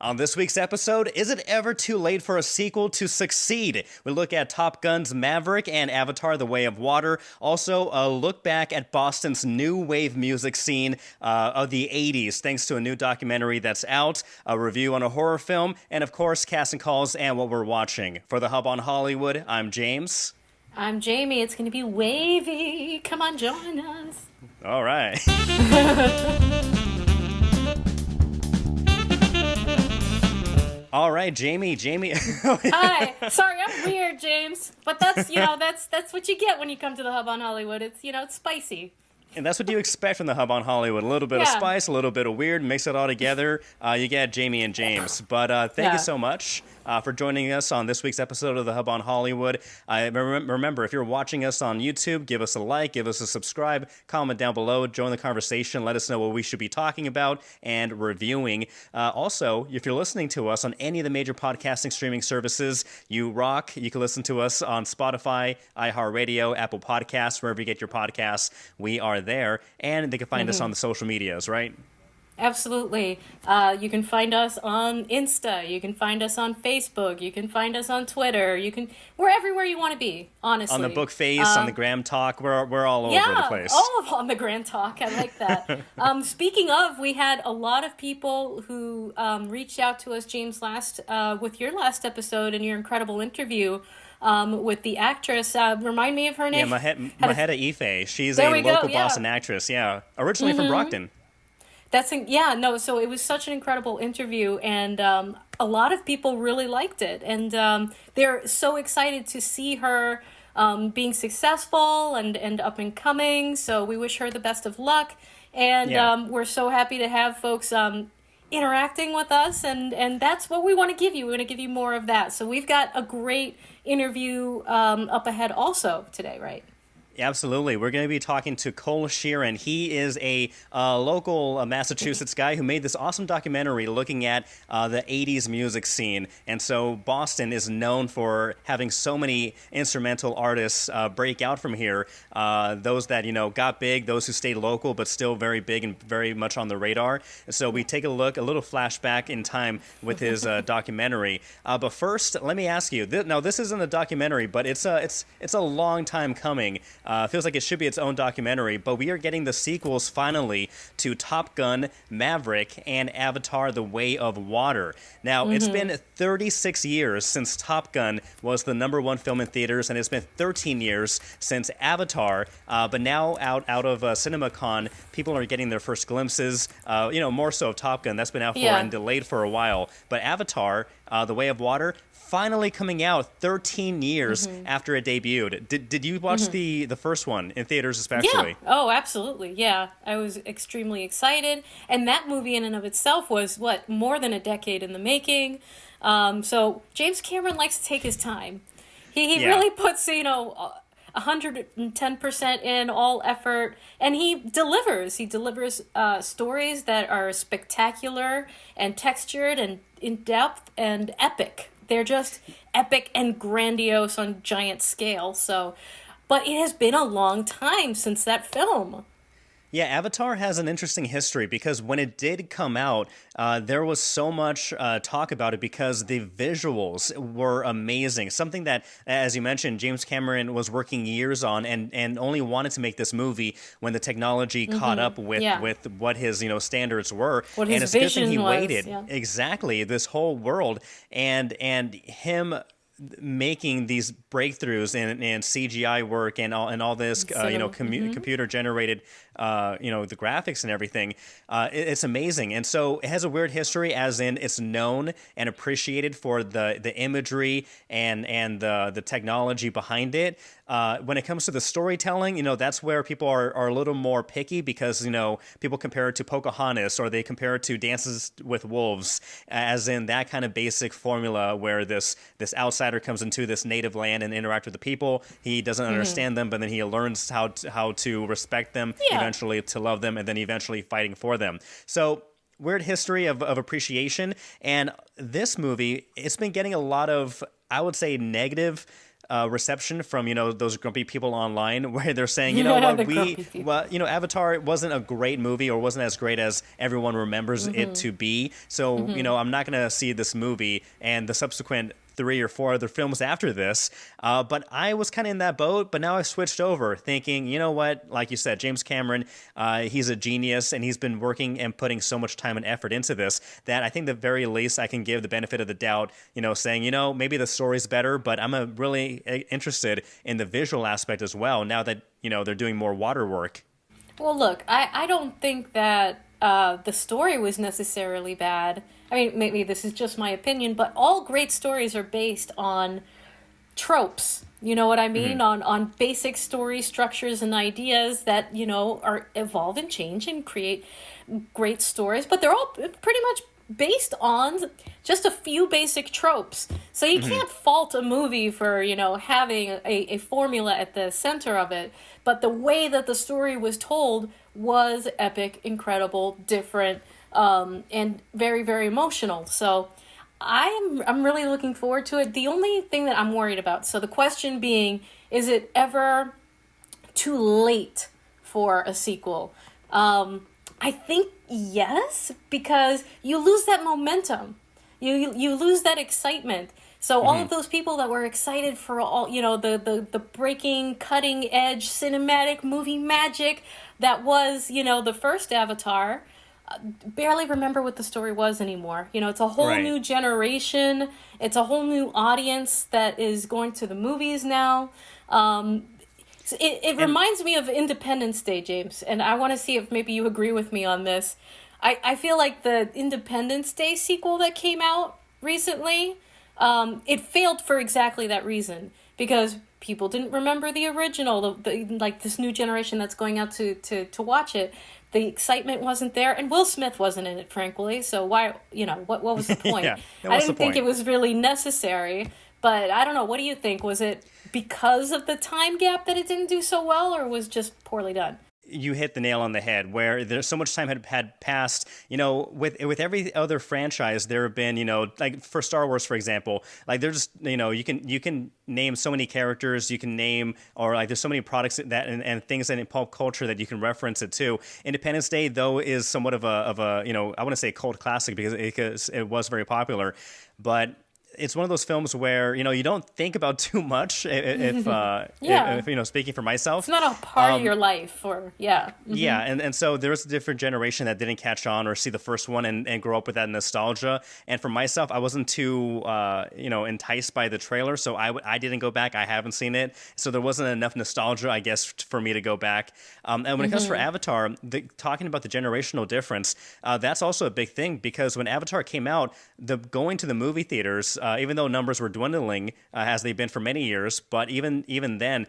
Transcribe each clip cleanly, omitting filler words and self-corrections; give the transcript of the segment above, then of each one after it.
On this week's episode, is it ever too late for a sequel to succeed? We look at Top Gun's Maverick and Avatar: The Way of Water. Also, a look back at Boston's new wave music scene of the 80s, thanks to a new documentary that's out, a review on a horror film, and of course, casting calls and what we're watching. For The Hub on Hollywood, I'm James. I'm Jamie. It's going to be wavy. Come on, join us. All right. All right, Jamie. Hi. Sorry, I'm weird, James. But that's what you get when you come to the Hub on Hollywood. It's spicy. And that's what you expect from the Hub on Hollywood. A little bit of spice, a little bit of weird, mix it all together. You get Jamie and James. But thank you so much for joining us on this week's episode of the Hub on Hollywood. Remember, if you're watching us on YouTube, give us a like, give us a subscribe, comment down below, join the conversation, let us know what we should be talking about and reviewing. Also, if you're listening to us on any of the major podcasting streaming services, you rock. You can listen to us on Spotify, iHeartRadio, Apple Podcasts, wherever you get your podcasts. We are there, and they can find us on the social medias, right? Absolutely. You can find us on Insta. You can find us on Facebook. You can find us on Twitter. We're everywhere you want to be, honestly. On the Book Face, on the Gram Talk, we're all over the place. All on the Gram Talk. I like that. Speaking of, we had a lot of people who reached out to us, James, with your last episode and your incredible interview with the actress. Remind me of her name. Yeah, Maheda Ife. She's a local Boston actress. Yeah, originally from Brockton. So it was such an incredible interview, and a lot of people really liked it, and they're so excited to see her being successful and up and coming. So we wish her the best of luck, and we're so happy to have folks interacting with us, and that's what we want to give you. We want to give you more of that. So we've got a great interview up ahead also today, right? Absolutely. We're going to be talking to Cole Sheeran. He is a local Massachusetts guy who made this awesome documentary looking at the 80s music scene. And so Boston is known for having so many instrumental artists break out from here. Those that, got big, those who stayed local, but still very big and very much on the radar. And so we take a little flashback in time with his documentary. But first, let me ask you, this isn't a documentary, but it's a long time coming. Feels like it should be its own documentary, but we are getting the sequels finally to Top Gun, Maverick, and Avatar: The Way of Water. Now, it's been 36 years since Top Gun was the #1 film in theaters, and it's been 13 years since Avatar. But now out of CinemaCon, people are getting their first glimpses, more so of Top Gun. That's been out for and delayed for a while. But Avatar, The Way of Water, finally coming out 13 years after it debuted. Did you watch the first one in theaters especially? Yeah. Oh, absolutely. Yeah. I was extremely excited. And that movie in and of itself was, more than a decade in the making. So James Cameron likes to take his time. He really puts, 110% in, all effort, and he delivers. He delivers stories that are spectacular and textured and in-depth and epic. They're just epic and grandiose on giant scale. But it has been a long time since that film. Yeah, Avatar has an interesting history because when it did come out, there was so much talk about it because the visuals were amazing. Something that, as you mentioned, James Cameron was working years on and only wanted to make this movie when the technology caught up with what his standards were. What his and it's vision good thing he was, waited. Exactly, this whole world and him making these breakthroughs in CGI work and all this computer generated the graphics and everything, it's amazing. And so it has a weird history, as in it's known and appreciated for the imagery and the technology behind it. When it comes to the storytelling, that's where people are a little more picky because people compare it to Pocahontas or they compare it to Dances with Wolves, as in that kind of basic formula where this outsider comes into this native land and interact with the people. He doesn't understand them, but then he learns how to respect them, eventually to love them, and then eventually fighting for them. So weird history of appreciation. And this movie, it's been getting a lot of, I would say, negative reception from those grumpy people online, where they're saying, you know The what, grumpy people. Avatar wasn't a great movie, or wasn't as great as everyone remembers it to be. So I'm not gonna see this movie and the subsequent 3 or 4 other films after this. But I was kind of in that boat, but now I've switched over thinking, you know what, like you said, James Cameron, he's a genius, and he's been working and putting so much time and effort into this that I think the very least I can give the benefit of the doubt, saying, maybe the story's better, but I'm really interested in the visual aspect as well, now that, they're doing more water work. Well, look, I don't think that the story was necessarily bad. I mean, maybe this is just my opinion, but all great stories are based on tropes. You know what I mean? On basic story structures and ideas that, are evolve and change and create great stories, but they're all pretty much based on just a few basic tropes. So you can't fault a movie for, having a formula at the center of it. But the way that the story was told was epic, incredible, different, and very, very emotional. So I'm really looking forward to it. The only thing that I'm worried about, so the question being, is it ever too late for a sequel? I think yes, because you lose that momentum. You lose that excitement. So all of those people that were excited for all, the breaking, cutting edge cinematic movie magic that was, the first Avatar, barely remember what the story was anymore. It's a whole new generation. It's a whole new audience that is going to the movies now. So it reminds me of Independence Day, James, and I want to see if maybe you agree with me on this. I feel like the Independence Day sequel that came out recently, it failed for exactly that reason, because people didn't remember the original, like this new generation that's going out to watch it. The excitement wasn't there, and Will Smith wasn't in it, frankly. So why, what was the point? Yeah, I didn't think it was really necessary, but I don't know. What do you think? Was it because of the time gap that it didn't do so well, or was just poorly done? You hit the nail on the head, where there's so much time had passed. With every other franchise, there have been, like for Star Wars, for example, like there's, you can name so many characters, you can name, or like there's so many products that and things in pop culture that you can reference it to. Independence Day, though, is somewhat of a I want to say cult classic, because it was very popular, but it's one of those films where you don't think about too much. If speaking for myself, it's not a part of your life, or yeah, and so there's a different generation that didn't catch on or see the first one and grow up with that nostalgia. And for myself, I wasn't too enticed by the trailer, so I didn't go back. I haven't seen it, so there wasn't enough nostalgia, I guess, for me to go back. And when it comes for Avatar, talking about the generational difference, that's also a big thing, because when Avatar came out, going to the movie theaters, even though numbers were dwindling, as they've been for many years, but even then,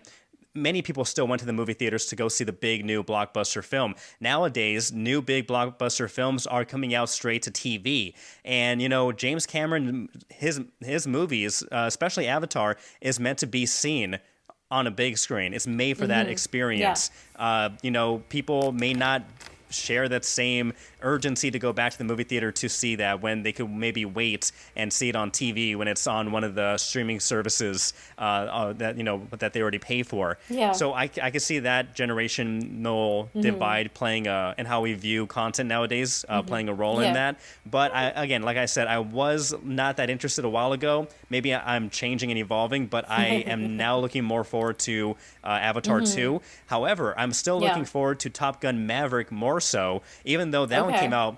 many people still went to the movie theaters to go see the big new blockbuster film. Nowadays, new big blockbuster films are coming out straight to TV. And, James Cameron, his movies, especially Avatar, is meant to be seen on a big screen. It's made for that experience. Yeah. People may not share that same urgency to go back to the movie theater to see that, when they could maybe wait and see it on TV when it's on one of the streaming services that they already pay for. Yeah. So I could see that generational divide playing and how we view content nowadays playing a role in that. But again, like I said, I was not that interested a while ago. Maybe I'm changing and evolving, but I am now looking more forward to Avatar 2. However, I'm still looking forward to Top Gun Maverick more so, even though that one came out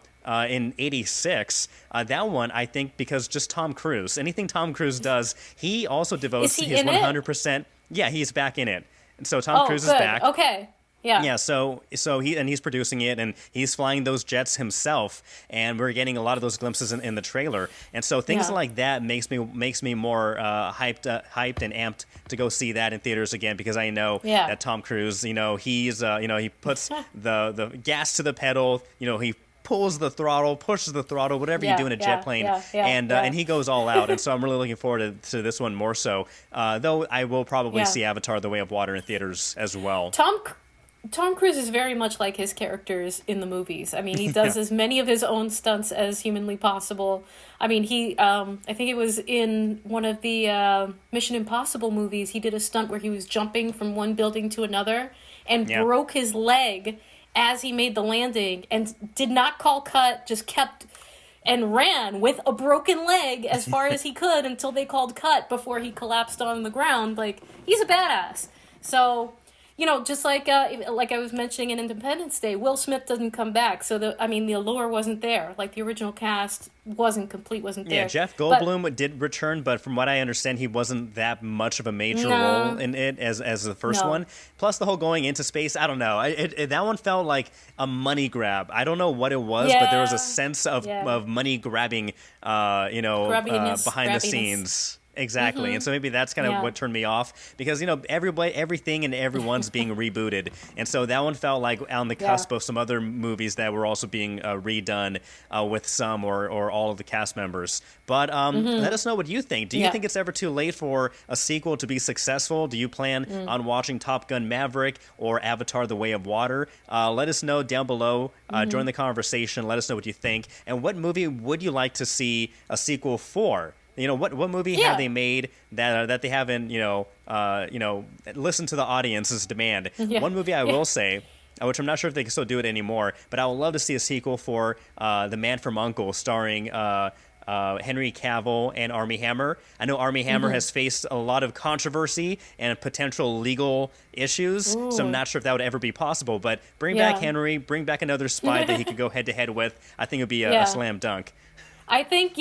in '86. That one, I think, because just Tom Cruise. Anything Tom Cruise does, he also devotes his 100%. Yeah, he's back in it. And so Tom Cruise is back. Okay. Yeah. Yeah, so he's producing it, and he's flying those jets himself, and we're getting a lot of those glimpses in the trailer. And so things like that makes me more hyped and amped to go see that in theaters again, because I know that Tom Cruise, he's he puts the gas to the pedal, he pulls the throttle, pushes the throttle, whatever you do in a jet plane, and he goes all out. And so I'm really looking forward to this one more so, though I will probably see Avatar: The Way of Water in theaters as well. Tom Cruise is very much like his characters in the movies. I mean, he Yeah. does as many of his own stunts as humanly possible. I mean, I think it was in one of the Mission Impossible movies, he did a stunt where he was jumping from one building to another and Yeah. broke his leg as he made the landing and did not call cut, just kept and ran with a broken leg as far as he could until they called cut before he collapsed on the ground. Like, he's a badass. So, just like I was mentioning in Independence Day, Will Smith doesn't come back. So the allure wasn't there. Like, the original cast wasn't complete, wasn't Yeah, there. Jeff But Goldblum did return, but from what I understand, he wasn't that much of a major role no, in it as the first no. one. Plus, the whole going into space, I don't know. That one felt like a money grab. I don't know what it was, but there was a Yeah, sense of, yeah. money grabbing, behind the Grabbiness. scenes. Exactly, and so maybe that's kind of Yeah. what turned me off because everybody, everything, and everyone's being rebooted, and so that one felt like on the Yeah. cusp of some other movies that were also being redone with some or all of the cast members. But let us know what you think. Do you Yeah. think it's ever too late for a sequel to be successful? Do you plan on watching Top Gun Maverick or Avatar: The Way of Water? Let us know down below. Join the conversation. Let us know what you think, and what movie would you like to see a sequel for? What movie have Yeah. they made that they haven't listened to the audience's demand? Yeah. One movie I Yeah. will say, which I'm not sure if they can still do it anymore, but I would love to see a sequel for The Man from U.N.C.L.E., starring Henry Cavill and Armie Hammer. I know Armie Hammer has faced a lot of controversy and potential legal issues, so I'm Ooh. not sure if that would ever be possible. But bring back Yeah. Henry, bring back another spy that he could go head to head with. I think it would be a Yeah. slam dunk. I think,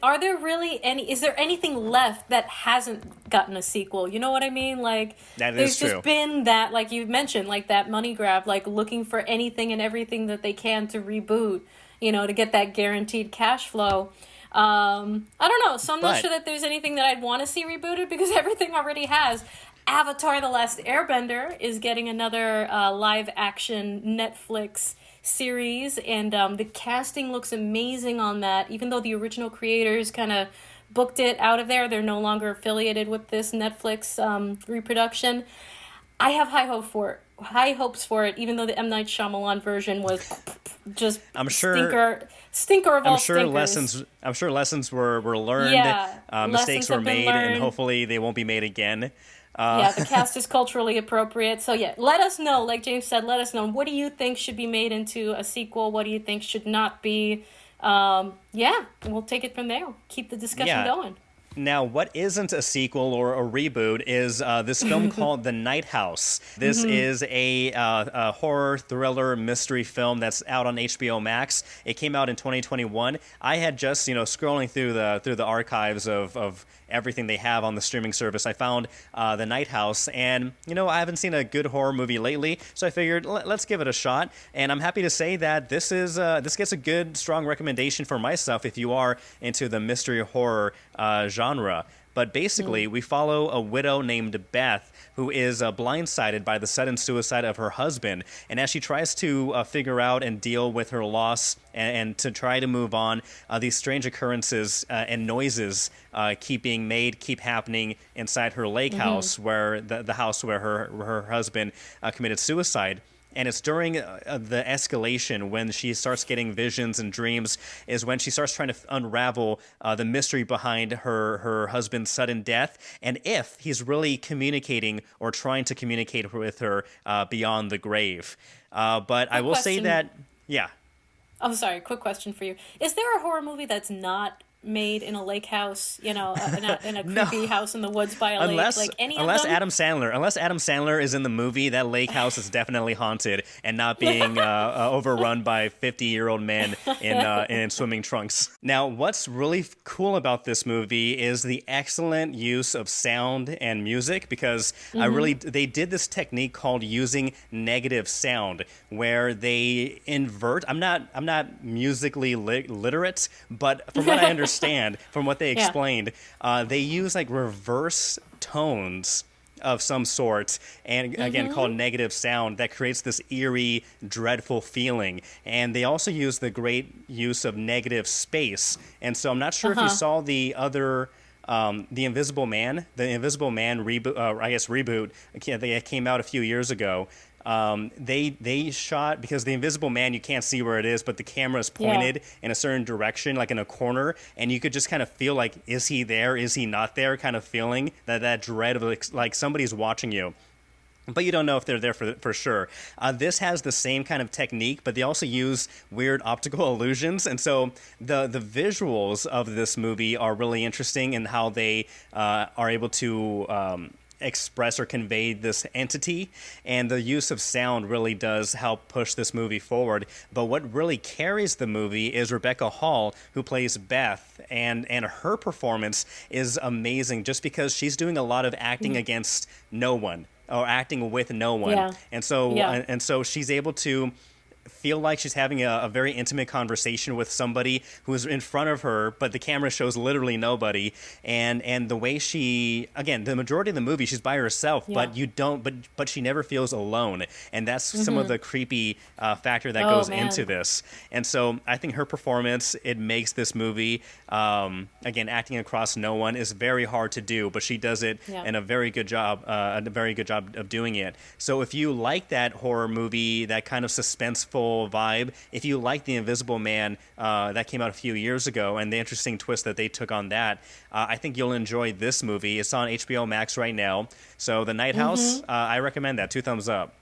are there really is there anything left that hasn't gotten a sequel? You know what I mean? Like, That there's is just true. been that, like you mentioned, like that money grab, like looking for anything and everything that they can to reboot, to get that guaranteed cash flow. I don't know. So I'm not But sure that there's anything that I'd want to see rebooted because everything already has. Avatar: The Last Airbender is getting another live action Netflix series, and the casting looks amazing on that. Even though the original creators kind of booked it out of there, they're no longer affiliated with this Netflix reproduction. I have high hopes for it. Even though the M Night Shyamalan version was just I'm sure. stinker of I'm all sure stinkers. lessons were learned, Yeah, mistakes lessons were have been made, and learned. hopefully they won't be made again. Yeah, the cast is culturally appropriate. So yeah, let us know. Like James said, let us know. What do you think should be made into a sequel? What do you think should not be? Yeah, and we'll take it from there. Keep the discussion Yeah. going. Now, what isn't a sequel or a reboot is this film called The Night House. This is a horror thriller mystery film that's out on HBO Max. It came out in 2021. I had just scrolling through the archives of everything they have on the streaming service. I found The Night House, and I haven't seen a good horror movie lately, so I figured let's give it a shot. And I'm happy to say that this gets a good strong recommendation for myself if you are into the mystery horror genre. But basically, we follow a widow named Beth who is blindsided by the sudden suicide of her husband. And as she tries to figure out and deal with her loss and to try to move on, these strange occurrences and noises keep happening inside her lake house, where the house where her husband committed suicide. And it's during the escalation when she starts getting visions and dreams is when she starts trying to unravel the mystery behind her husband's sudden death and if he's really communicating or trying to communicate with her beyond the grave. But I Quick will say question. that, yeah. Oh, sorry. Quick question for you. Is there a horror movie that's not made in a lake house? In a No. creepy house in the woods by a lake? Unless Like any of unless them? Adam Sandler is in the movie, that lake house is definitely haunted and not being overrun by 50-year-old men in swimming trunks. Now, what's really cool about this movie is the excellent use of sound and music because they did this technique called using negative sound where they invert. I'm not musically literate, but from what I understand. From what they Yeah. explained, they use like reverse tones of some sort, and again called negative sound that creates this eerie, dreadful feeling. And they also use the great use of negative space. And so I'm not sure if you saw the other. The Invisible Man reboot, I guess reboot, that came out a few years ago. They shot, because the Invisible Man, you can't see where it is, but the camera is Yeah. pointed in a certain direction, like in a corner, and you could just kind of feel like, is he there? Is he not there? Kind of feeling that dread of like somebody's watching you, but you don't know if they're there for sure. This has the same kind of technique, but they also use weird optical illusions, and so the visuals of this movie are really interesting in how they are able to. Express or convey this entity, and the use of sound really does help push this movie forward. But what really carries the movie is Rebecca Hall, who plays Beth, and her performance is amazing just because she's doing a lot of acting against no one or acting with no one, Yeah. Yeah. and so she's able to feel like she's having a very intimate conversation with somebody who's in front of her, but the camera shows literally nobody. And the way she, again, the majority of the movie, she's by herself, Yeah. but you don't, but she never feels alone, and that's some of the creepy factor that Oh goes into man. this. And so I think her performance, it makes this movie, again, acting across no one is very hard to do, but she does it Yeah. in a very good job of doing it. So if you like that horror movie, that kind of suspenseful vibe, if you like The Invisible Man, that came out a few years ago, and the interesting twist that they took on that, I think you'll enjoy this movie. It's on HBO Max right now. So The Night House, I recommend that. 2 thumbs up.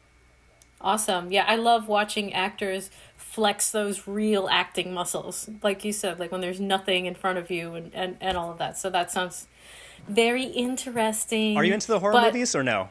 Awesome. Yeah, I love watching actors flex those real acting muscles. Like you said, like when there's nothing in front of you and all of that. So that sounds very Are you interesting. into the horror But movies or no?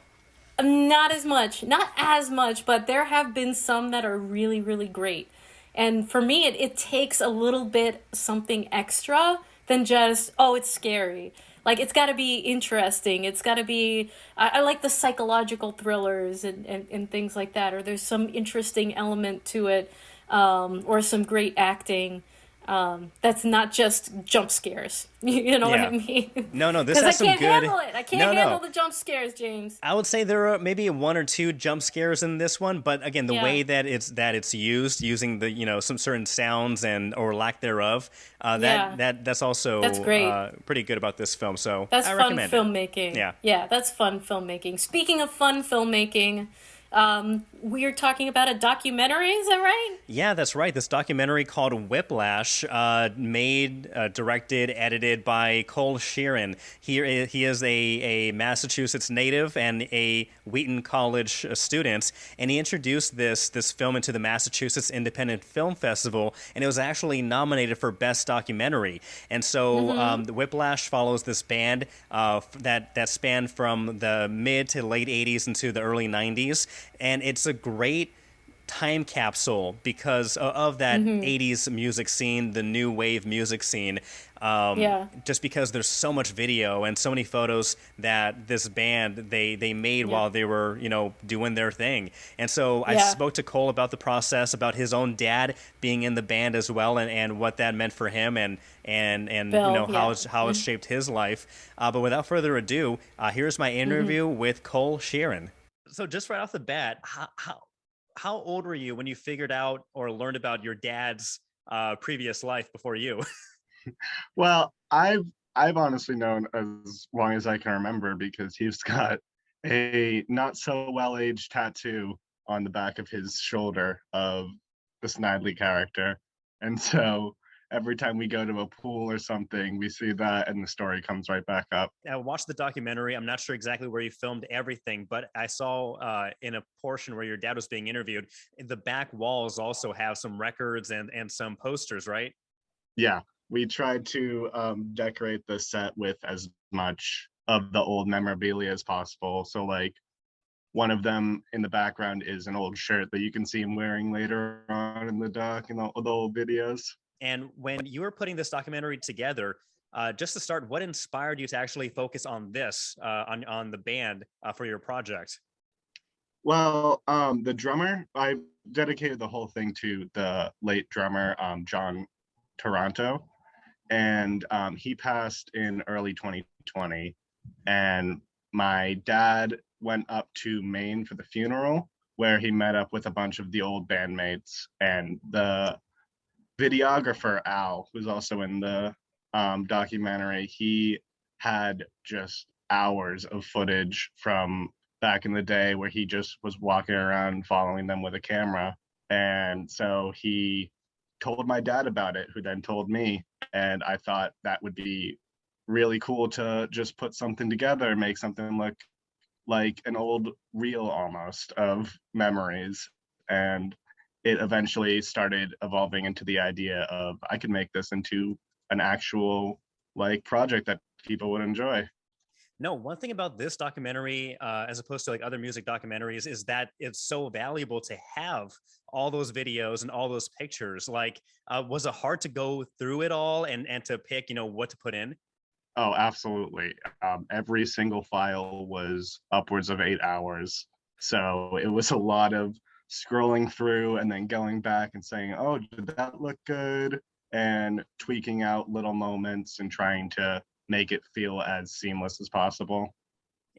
not as much. Not as much, but there have been some that are really, really great. And for me, it takes a little bit something extra than just, oh, it's scary. Like, it's got to be interesting. It's got to be. I like the psychological thrillers and things like that, or there's some interesting element to it, or some great acting. That's not just jump scares. You know what I Yeah. mean? No, no, this Because I has some can't good. handle it. I No, can't handle no. the jump scares, James. I would say there are maybe one or two jump scares in this one, but again, the Yeah. way that it's used, using the some certain sounds and or lack thereof, Yeah. that's That's also great. pretty good about this film. So That's I fun recommend it. filmmaking. Yeah. Yeah, that's fun filmmaking. Speaking of fun filmmaking, we're talking about a documentary, is that right? Yeah, that's right. This documentary called Whiplash, directed, edited by Cole Sheeran. He is a Massachusetts native and a Wheaton College student, and he introduced this film into the Massachusetts Independent Film Festival, and it was actually nominated for Best Documentary. And so the Whiplash follows this band that spanned from the mid to late '80s into the early '90s, and it's a great time capsule because of that '80s music scene, the new wave music scene. Yeah. Just because there's so much video and so many photos that this band they made Yeah. while they were doing their thing. And so I Yeah. spoke to Cole about the process, about his own dad being in the band as well, and what that meant for him, and Bill, how yeah. it's shaped his life. But without further ado, here's my interview with Cole Sheeran. So just right off the bat, how old were you when you figured out or learned about your dad's previous life before you? Well, I've honestly known as long as I can remember because he's got a not so well-aged tattoo on the back of his shoulder of the Snidely character. And so every time we go to a pool or something, we see that and the story comes right back up. I watched the documentary. I'm not sure exactly where you filmed everything, but I saw in a portion where your dad was being interviewed, the back walls also have some records and some posters, right? Yeah, we tried to decorate the set with as much of the old memorabilia as possible. So like one of them in the background is an old shirt that you can see him wearing later on in the doc and the old videos. And when you were putting this documentary together, just to start, what inspired you to actually focus on this, on the band for your project? Well, the drummer, I dedicated the whole thing to the late drummer, John Toronto, and he passed in early 2020. And my dad went up to Maine for the funeral, where he met up with a bunch of the old bandmates, and the videographer Al, who's also in the documentary, he had just hours of footage from back in the day where he just was walking around following them with a camera. And so he told my dad about it, who then told me. And I thought that would be really cool to just put something together, make something look like an old reel almost of memories. And it eventually started evolving into the idea of I could make this into an actual like project that people would enjoy. No, one thing about this documentary, as opposed to like other music documentaries, is that it's so valuable to have all those videos and all those pictures. Like, was it hard to go through it all and to pick, what to put in? Oh, absolutely. Every single file was upwards of 8 hours. So it was a lot of scrolling through and then going back and saying, oh, did that look good? And tweaking out little moments and trying to make it feel as seamless as possible.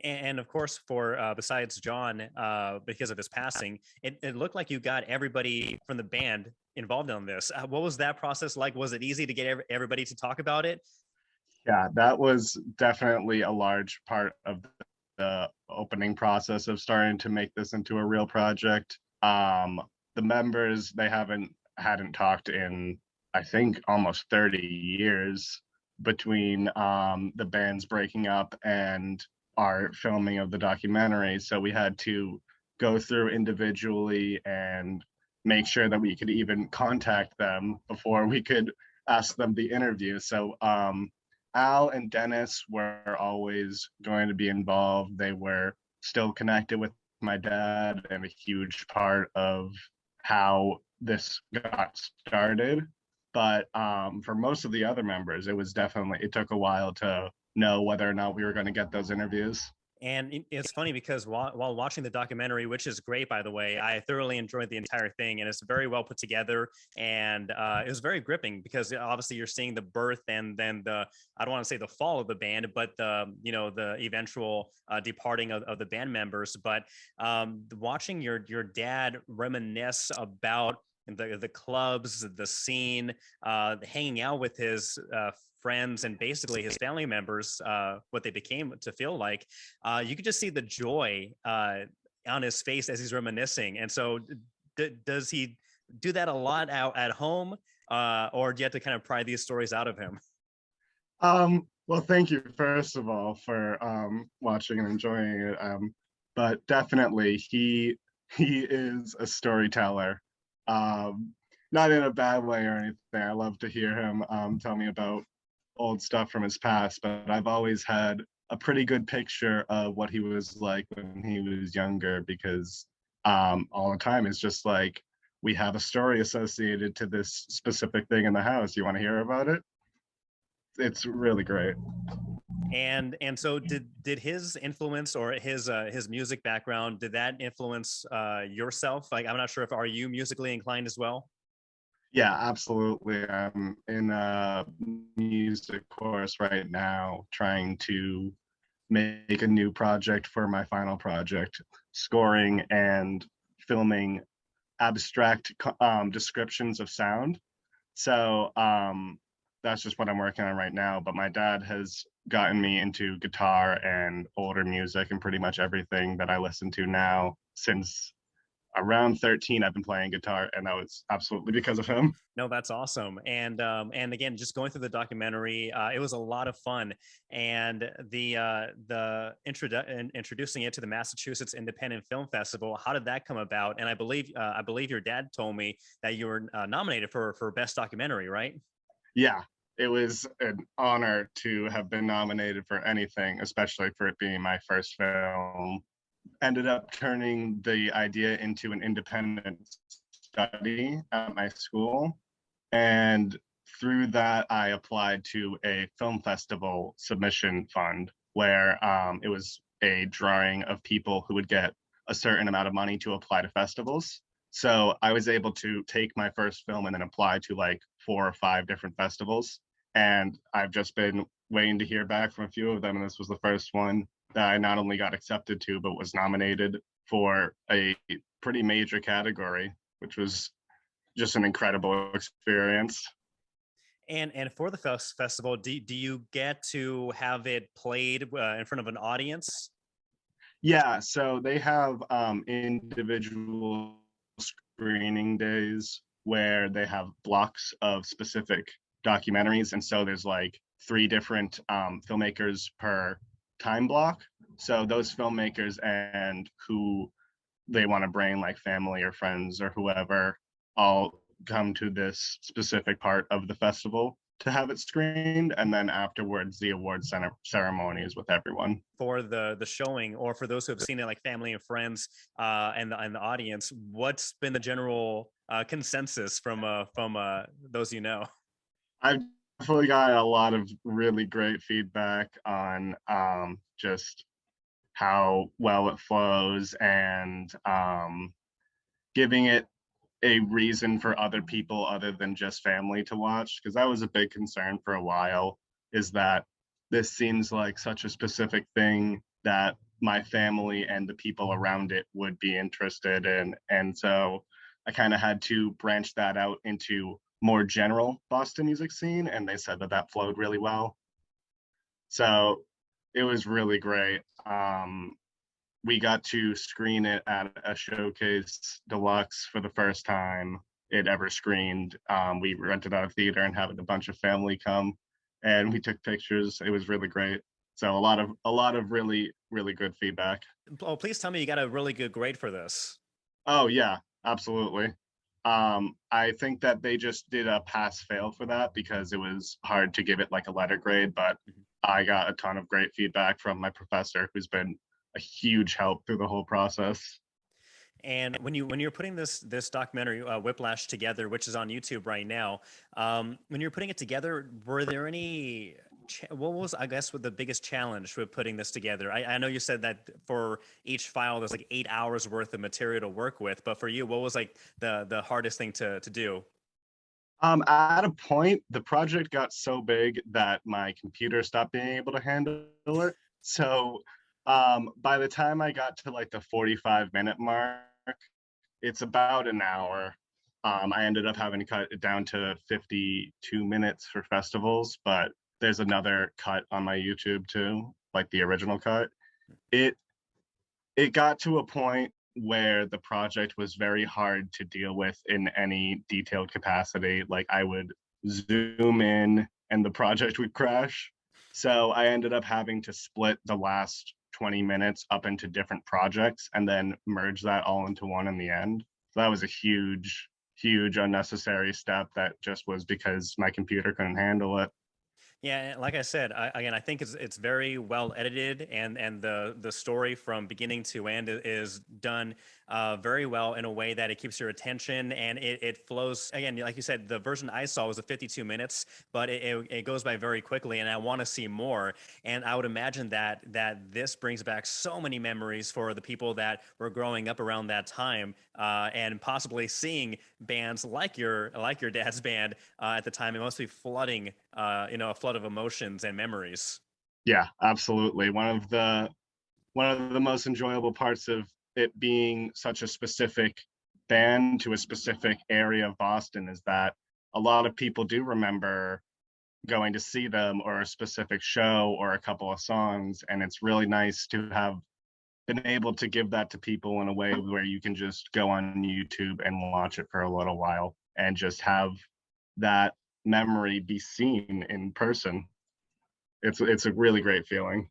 And of course, for besides John, because of his passing, it looked like you got everybody from the band involved on this. What was that process like? Was it easy to get everybody to talk about it? Yeah, that was definitely a large part of the opening process of starting to make this into a real project. The members, they hadn't talked in I think almost 30 years between the band's breaking up and our filming of the documentary. So we had to go through individually and make sure that we could even contact them before we could ask them the interview. So Al and Dennis were always going to be involved. They were still connected with my dad and a huge part of how this got started. But for most of the other members, it took a while to know whether or not we were going to get those interviews. And it's funny because while watching the documentary, which is great, by the way, I thoroughly enjoyed the entire thing, and it's very well put together, and it was very gripping because obviously you're seeing the birth and then I don't want to say the fall of the band, but the eventual departing of the band members. But watching your dad reminisce about the clubs, the scene, hanging out with his friends and basically his family members, what they became to feel like, you could just see the joy on his face as he's reminiscing. And so, does he do that a lot out at home, or do you have to kind of pry these stories out of him? Well, thank you first of all for watching and enjoying it. But definitely, he is a storyteller. Not in a bad way or anything. I love to hear him tell me about old stuff from his past, but I've always had a pretty good picture of what he was like when he was younger because all the time it's just like we have a story associated to this specific thing in the house. You want to hear about it? It's really great. And so did his influence or his music background, did that influence yourself? Like, I'm not sure if are you musically inclined as well? Yeah, absolutely. I'm in a music course right now, trying to make a new project for my final project, scoring and filming abstract descriptions of sound. So that's just what I'm working on right now. But my dad has gotten me into guitar and older music and pretty much everything that I listen to now since around 13. I've been playing guitar, and that was absolutely because of him. No, that's awesome. And again, just going through the documentary, it was a lot of fun. And introducing it to the Massachusetts Independent Film Festival, how did that come about? And I believe your dad told me that you were nominated for best documentary, right? Yeah, it was an honor to have been nominated for anything, especially for it being my first film. Ended up turning the idea into an independent study at my school. And through that, I applied to a film festival submission fund where it was a drawing of people who would get a certain amount of money to apply to festivals. So I was able to take my first film and then apply to like 4 or 5 different festivals. And I've just been waiting to hear back from a few of them. And this was the first one that I not only got accepted to, but was nominated for a pretty major category, which was just an incredible experience. And for the festival, do you get to have it played in front of an audience? Yeah, so they have individual screening days where they have blocks of specific documentaries, and so there's like three different filmmakers per time block. So those filmmakers and who they want to bring, like family or friends or whoever, all come to this specific part of the festival to have it screened, and then afterwards the award ceremony is with everyone. For the showing, or for those who have seen it, like family and friends, and the audience, what's been the general consensus from those you know? I've definitely got a lot of really great feedback on just how well it flows and giving it a reason for other people other than just family to watch, because that was a big concern for a while, is that this seems like such a specific thing that my family and the people around it would be interested in. And so I kind of had to branch that out into more general Boston music scene, and they said that that flowed really well. So it was really great. We got to screen it at a showcase deluxe for the first time it ever screened. We rented out a theater and had a bunch of family come, and we took pictures. It was really great. So a lot of really good feedback. Oh, please tell me you got a really good grade for this. Oh yeah, absolutely. I think that they just did a pass fail for that because it was hard to give it like a letter grade, but Mhm. I got a ton of great feedback from my professor who's been a huge help through the whole process. And when you're putting this documentary, Whiplash, together, which is on YouTube right now, when you're putting it together, were there any? What was, I guess, what the biggest challenge with putting this together? I know you said that for each file there's like 8 hours worth of material to work with, but for you, what was like the hardest thing to do? At a point, the project got so big that my computer stopped being able to handle it. So, by the time I got to like the 45-minute mark, it's about an hour. I ended up having to cut it down to 52 minutes for festivals, but there's another cut on my YouTube too, like the original cut. It it got to a point where the project was very hard to deal with in any detailed capacity. Like I would zoom in and the project would crash. So I ended up having to split the last 20 minutes up into different projects and then merge that all into one in the end. So that was a huge unnecessary step that just was because my computer couldn't handle it. Yeah, like I said, again, I think it's very well edited, and the story from beginning to end is done very well in a way that it keeps your attention, and it flows. Again, like you said, the version I saw was a 52 minutes, but it goes by very quickly, and I want to see more. And I would imagine that this brings back so many memories for the people that were growing up around that time, and possibly seeing bands like your dad's band at the time. It must be flooding, a flood of emotions and memories. Yeah, absolutely. One of the most enjoyable parts of it being such a specific band to a specific area of Boston is that a lot of people do remember going to see them or a specific show or a couple of songs. And it's really nice to have been able to give that to people in a way where you can just go on YouTube and watch it for a little while and just have that memory be seen in person. It's a really great feeling.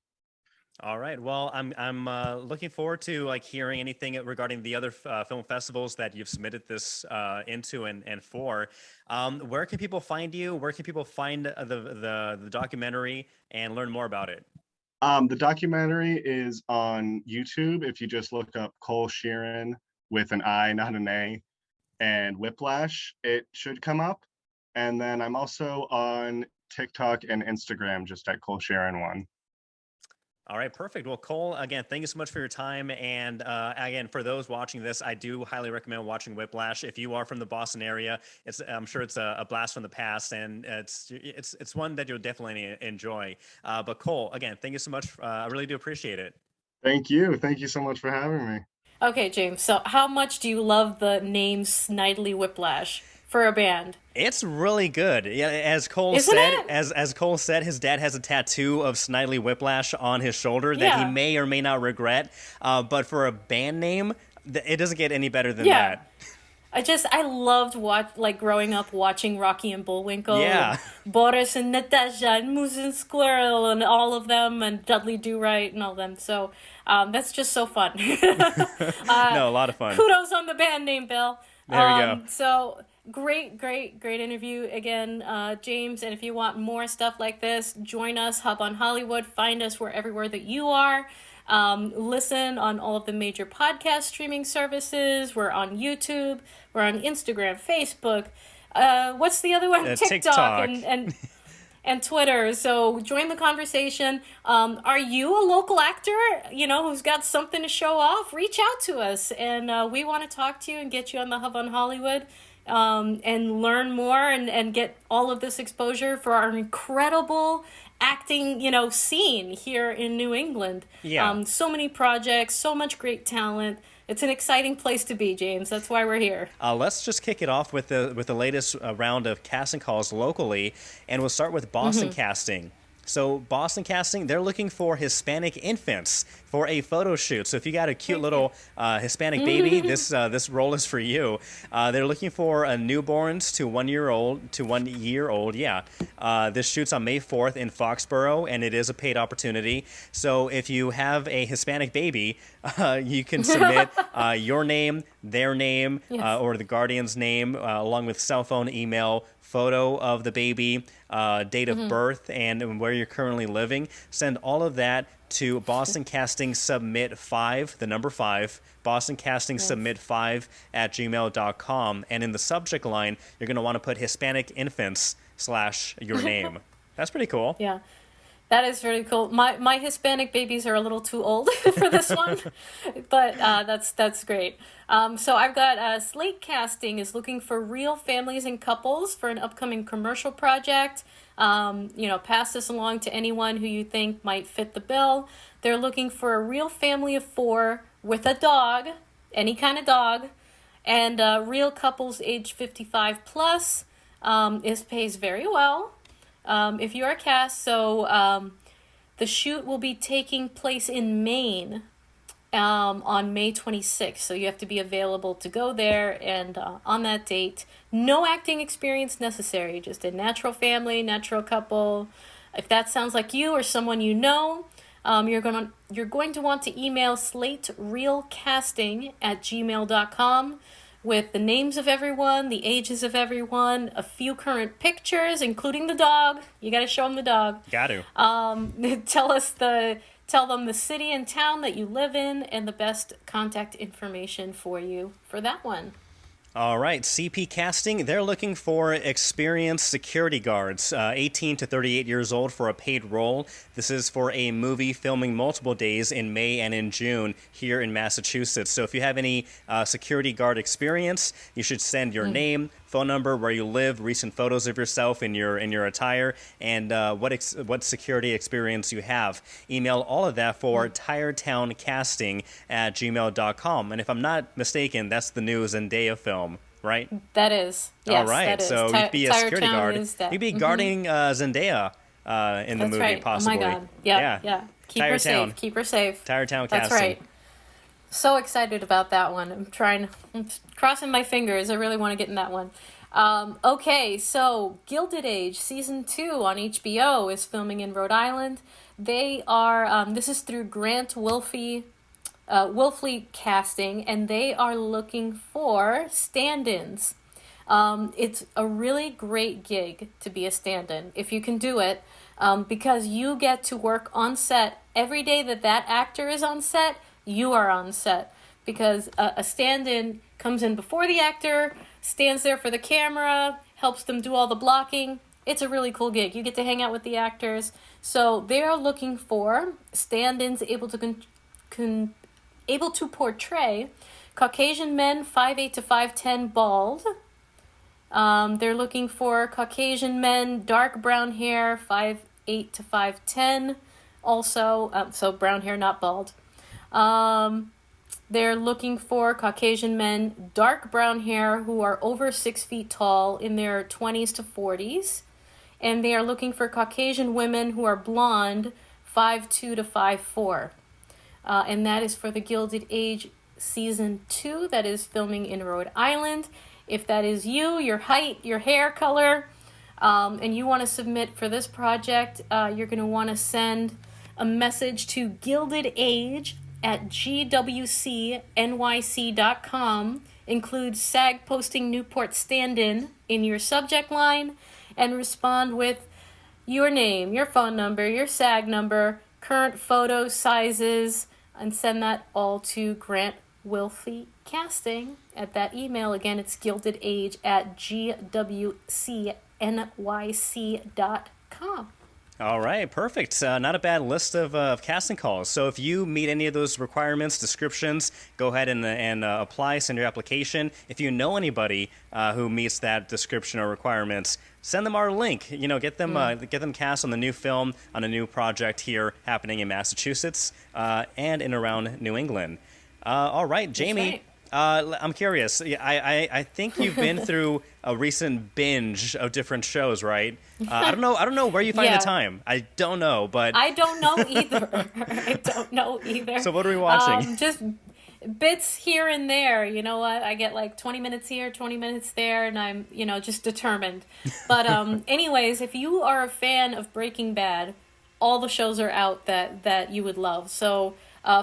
All right. Well, I'm looking forward to like hearing anything regarding the other film festivals that you've submitted this into and for. Where can people find you? Where can people find the documentary and learn more about it? The documentary is on YouTube. If you just look up Cole Sheeran with an I, not an A, and Whiplash, it should come up. And then I'm also on TikTok and Instagram, just at Cole Sheeran one. All right, perfect. Well, Cole, again, thank you so much for your time. And again, for those watching this, I do highly recommend watching Whiplash. If you are from the Boston area, I'm sure it's a blast from the past, and it's one that you'll definitely enjoy. But Cole, again, thank you so much. I really do appreciate it. Thank you. Thank you so much for having me. Okay, James. So, how much do you love the name Snidely Whiplash for a band. It's really good. Yeah, as Cole Isn't said, it? as Cole said, his dad has a tattoo of Snidely Whiplash on his shoulder that he Yeah. may or may not regret. But for a band name, it doesn't get any better than Yeah. that. I loved growing up watching Rocky and Bullwinkle Yeah. and Boris and Natasha and Moose and Squirrel and all of them and Dudley Do Right and all them. So that's just so fun. No, a lot of fun. Kudos on the band name, Bill. There we go. So great interview again, James. And if you want more stuff like this, join us, Hub on Hollywood. Find us everywhere that you are. Listen on all of the major podcast streaming services. We're on YouTube. We're on Instagram, Facebook. What's the other one? TikTok. And Twitter. So join the conversation. Are you a local actor, who's got something to show off? Reach out to us, and we want to talk to you and get you on the Hub on Hollywood, and learn more and get all of this exposure for our incredible acting, scene here in New England. Yeah. So many projects, so much great talent. It's an exciting place to be, James. That's why we're here. Let's just kick it off with the latest round of casting calls locally, and we'll start with Boston Casting. So Boston Casting, they're looking for Hispanic infants for a photo shoot. So if you got a cute little Hispanic baby, this role is for you. They're looking for newborns to 1 year old to 1 year old. Yeah, this shoots on May 4th in Foxborough, and it is a paid opportunity. So if you have a Hispanic baby, you can submit your name, their name, Yes. or the guardian's name, along with cell phone, email, photo of the baby, date of birth, and where you're currently living. Send all of that to Boston Casting Submit 5, the number 5, Boston Casting Submit 5 at gmail.com. And in the subject line, you're going to want to put Hispanic infants / your name. That's pretty cool. Yeah. That is really cool. My Hispanic babies are a little too old for this one, but that's great. So I've got Slate Casting is looking for real families and couples for an upcoming commercial project. Pass this along to anyone who you think might fit the bill. They're looking for a real family of 4 with a dog, any kind of dog, and real couples age 55 plus. It pays very well. If you are cast, so the shoot will be taking place in Maine on May 26th. So you have to be available to go there, and on that date, no acting experience necessary, just a natural family, natural couple. If that sounds like you or someone you know, you're going to want to email slaterealcasting@gmail.com with the names of everyone, the ages of everyone, a few current pictures, including the dog. You got to show them the dog. Got to. Tell them the city and town that you live in and the best contact information for you for that one. All right, CP Casting, they're looking for experienced security guards, 18 to 38 years old for a paid role. This is for a movie filming multiple days in May and in June here in Massachusetts. So if you have any security guard experience, you should send your name, phone number, where you live, recent photos of yourself in your attire, and what security experience you have. Email all of that for tiretowncasting@gmail.com. And if I'm not mistaken, that's the new Zendaya film, right? That is. Yes, all right, that is. so you could be a security Town guard. is that. You'd be guarding Zendaya in the That's movie, right. possibly. Oh my God. Yeah. Keep her Tyretown. safe. Keep her safe. Tyretown That's Casting. right. So excited about that one. I'm crossing my fingers. I really want to get in that one. Okay, so Gilded Age Season 2 on HBO is filming in Rhode Island. They are, this is through Grant Wolfley Casting, and they are looking for stand-ins. It's a really great gig to be a stand-in, if you can do it, because you get to work on set every day that actor is on set. You are on set, because a stand-in comes in before the actor, stands there for the camera, helps them do all the blocking. It's a really cool gig. You get to hang out with the actors. So they are looking for stand-ins able to able to portray Caucasian men 5'8" to 5'10", bald. They're looking for Caucasian men, dark brown hair, 5'8" to 5'10", also. So brown hair, not bald. They're looking for Caucasian men, dark brown hair, who are over 6 feet tall, in their 20s to 40s. And they are looking for Caucasian women who are blonde, 5'2" to 5'4". And that is for the Gilded Age Season 2 that is filming in Rhode Island. If that is you, your height, your hair color, and you want to submit for this project, you're going to want to send a message to gildedage@gwcnyc.com. Include SAG posting Newport stand-in your subject line, and respond with your name, your phone number, your SAG number, current photo sizes, and send that all to Grant Wilfie Casting at that email. Again, it's gildedage@gwcnyc.com. All right, perfect. Not a bad list of casting calls. So if you meet any of those requirements, descriptions, go ahead and apply, send your application. If you know anybody who meets that description or requirements, send them our link. You know, get them cast on the new film, on a new project here happening in Massachusetts and in around New England. All right, Jamie. Right. I'm curious. I think you've been through a recent binge of different shows, right? I don't know where you find Yeah. the time. I don't know, but I don't know either. I don't know either. So what are we watching? Just bits here and there. You know what? I get like 20 minutes here, 20 minutes there, and I'm, just determined. But anyways, if you are a fan of Breaking Bad, all the shows are out that you would love. So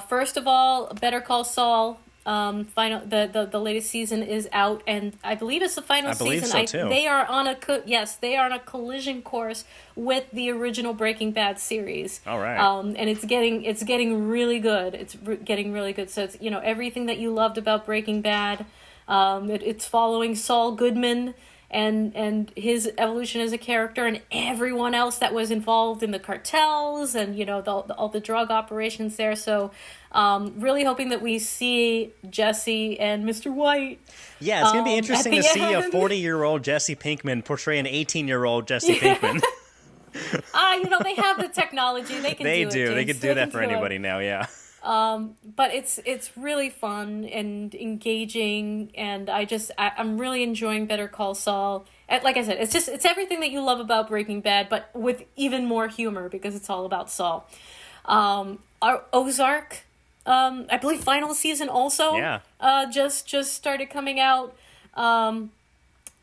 first of all, Better Call Saul. The latest season is out, and I believe it's the final season. I believe so too. They are on a collision course with the original Breaking Bad series. All right. And it's getting really good. Getting really good. So it's everything that you loved about Breaking Bad. It's following Saul Goodman and his evolution as a character, and everyone else that was involved in the cartels and all the drug operations there. So really hoping that we see Jesse and Mr. White. Yeah, it's going to be interesting to see a end. 40-year-old Jesse Pinkman portray an 18-year-old Jesse Pinkman. They have the technology. They can They do do. it, James. They could do that for can do it. anybody now, yeah. But it's really fun and engaging, and I'm really enjoying Better Call Saul. Like I said, it's everything that you love about Breaking Bad, but with even more humor because it's all about Saul. Our Ozark, I believe final season also. Yeah. Just started coming out, and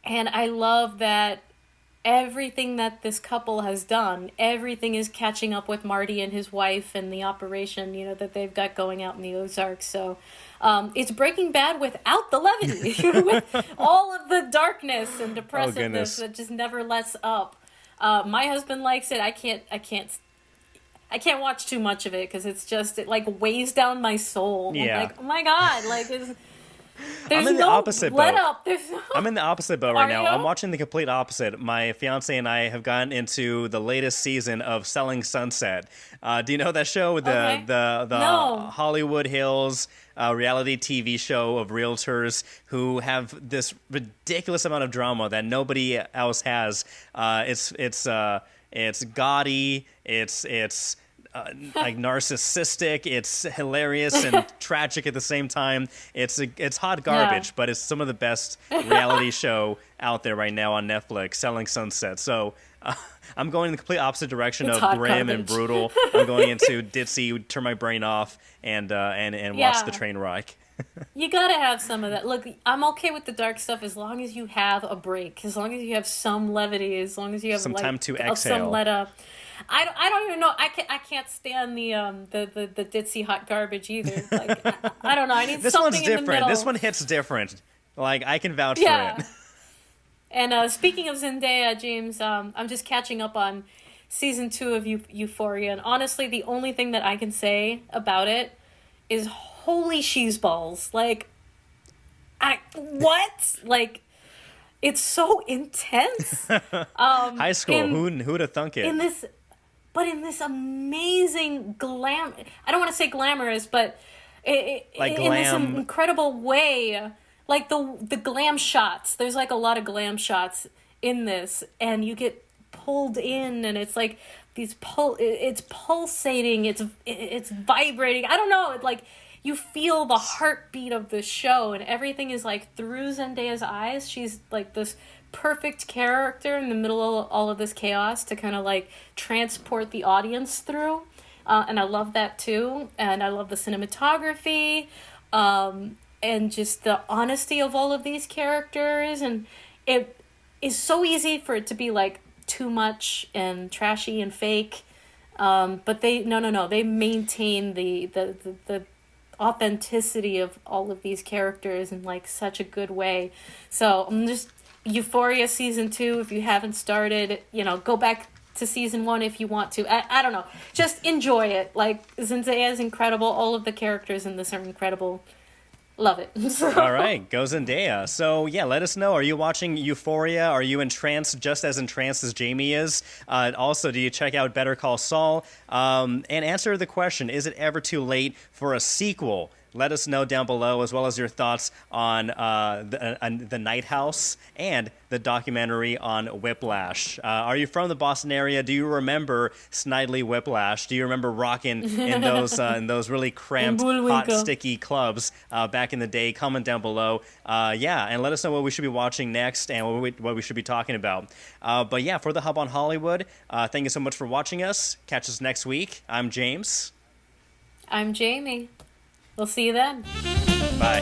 I love that. Everything that this couple has done, everything is catching up with Marty and his wife and the operation, that they've got going out in the Ozarks. So it's Breaking Bad without the levity, with all of the darkness and depressiveness that just never lets up. My husband likes it. I can't watch too much of it because it like weighs down my soul. Yeah. I'm like, oh my God, like there's I'm in the no opposite let boat. up. I'm in the opposite boat right Are now. you? I'm watching the complete opposite. My fiance and I have gotten into the latest season of Selling Sunset. Do you know that show with the No. Hollywood Hills reality TV show of realtors who have this ridiculous amount of drama that nobody else has? It's gaudy. It's like narcissistic. It's hilarious and tragic at the same time. It's hot garbage, but it's some of the best reality show out there right now on Netflix. Selling Sunset. So I'm going in the complete opposite direction It's of hot grim and garbage. brutal. I'm going into ditzy, turn my brain off, and watch the train wreck. You gotta have some of that. Look, I'm okay with the dark stuff as long as you have a break, as long as you have some levity, as long as you have Some time to some exhale. let up. I don't even know. I can't stand the ditzy hot garbage either. Like I don't know. I need This something one's in the different. middle. This one hits different. Like I can vouch Yeah. for it. And speaking of Zendaya, James, I'm just catching up on season 2 of Euphoria, and honestly, the only thing that I can say about it is holy cheeseballs. Like, what? Like, it's so intense. High school. in- Who'd have thunk it? in this amazing I don't want to say glamorous, but Like in this glam. incredible way, like the glam shots. There's like a lot of glam shots in this, and you get pulled in, and it's like it's pulsating, it's vibrating. I don't know, like you feel the heartbeat of the show, and everything is like through Zendaya's eyes. She's like this perfect character in the middle of all of this chaos to kind of like transport the audience through. And I love that too. And I love the cinematography, and just the honesty of all of these characters. And it is so easy for it to be like too much and trashy and fake. But they no, they maintain the authenticity of all of these characters in like such a good way. So I'm just Euphoria season 2. If you haven't started, go back to season 1 if you want to. I don't know, just enjoy it. Like, Zendaya is incredible. All of the characters in this are incredible. Love it. All right, go Zendaya. So yeah, let us know. Are you watching Euphoria? Are you entranced, just as entranced as Jamie is? Also, do you check out Better Call Saul? And answer the question, is it ever too late for a sequel? Let us know down below, as well as your thoughts on the Night House and the documentary on Whiplash. Are you from the Boston area? Do you remember Snidely Whiplash? Do you remember rocking in those really cramped, hot, sticky clubs back in the day? Comment down below. And let us know what we should be watching next and what we should be talking about. But yeah, for the Hub on Hollywood, thank you so much for watching us. Catch us next week. I'm James. I'm Jamie. We'll see you then. Bye.